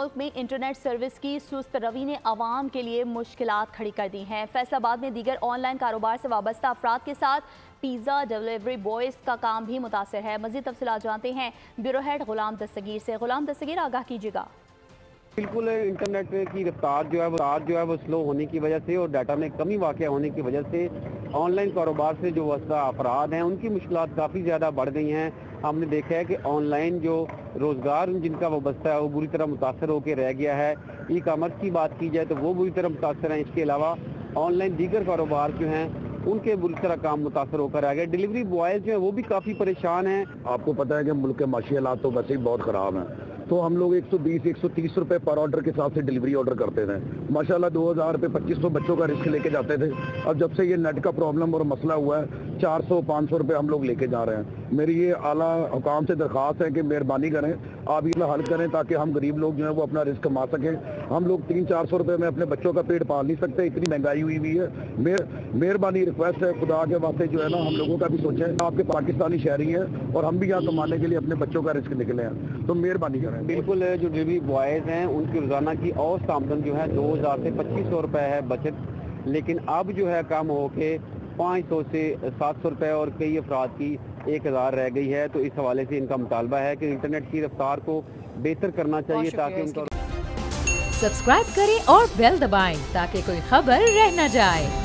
मुल्क में internet service की सुस्त रवि ने आवाम के लिए मुश्किलात खड़ी कर दी हैं। फैसलाबाद में दीगर ऑनलाइन कारोबार से वाबस्ता अफराद के साथ पिज़्ज़ा डिलीवरी बॉयज़ का काम भी मुतासर है। मज़ीद तफसीलात जानते हैं ब्यूरो हेड गुलाम दस्तगीर से। गुलाम दस्तगीर, आगाह कीजिएगा। बिल्कुल, इंटरनेट की रफ्तार जो है वो स्लो होने की वजह से और डाटा में कमी वाक़या होने की वजह से ऑनलाइन कारोबार से जो वाबस्ता अफराद हैं उनकी मुश्किलात काफ़ी ज़्यादा बढ़ गई हैं। हमने देखा है कि ऑनलाइन जो रोज़गार जिनका वाबस्ता है वो बुरी तरह मुतासर होकर रह गया है। ई कामर्स की बात की जाए तो वो बुरी तरह मुतासर हैं। इसके अलावा ऑनलाइन दीगर कारोबार जो हैं उनके बुरी तरह काम मुतासर होकर आ गए। डिलीवरी बॉयज़ जो हैं वो भी काफ़ी परेशान हैं। आपको पता है कि मुल्क के माशी हालात तो वैसे ही बहुत ख़राब हैं, तो हम लोग 120-130 रुपए पर ऑर्डर के हिसाब से डिलीवरी ऑर्डर करते थे। माशाल्लाह 2000 रुपये 2500 बच्चों का रिस्क लेके जाते थे। अब जब से ये नेट का प्रॉब्लम और मसला हुआ है 400-500 रुपये हम लोग लेके जा रहे हैं। मेरी ये आला हुकाम से दरख्वास्त है कि मेहरबानी करें, आप ये हल करें ताकि हम गरीब लोग जो है वो अपना रिस्क कमा सकें। हम लोग 300-400 रुपये में अपने बच्चों का पेट पाल नहीं सकते, इतनी महंगाई हुई है। मेहरबानी रिक्वेस्ट है, खुदा के वास्ते जो है ना हम लोगों का भी सोचें। आपके पाकिस्तानी शहरी हैं और हम भी यहाँ कमाने के लिए अपने बच्चों का रिस्क निकले हैं, तो मेहरबानी करें। बिल्कुल, जो डिलीवरी बॉयज़ हैं उनकी रोज़ाना की औसत आमदन जो है 2000 से 2500 रुपये है बचत, लेकिन अब जो है कम होके 500 से 700 रुपये और कई अफराद की 1000 रह गई है। तो इस हवाले से इनका मुतालबा है कि इंटरनेट की रफ्तार को बेहतर करना चाहिए ताकि उनका सब्सक्राइब करें और बेल दबाएं ताकि कोई खबर रह न जाए।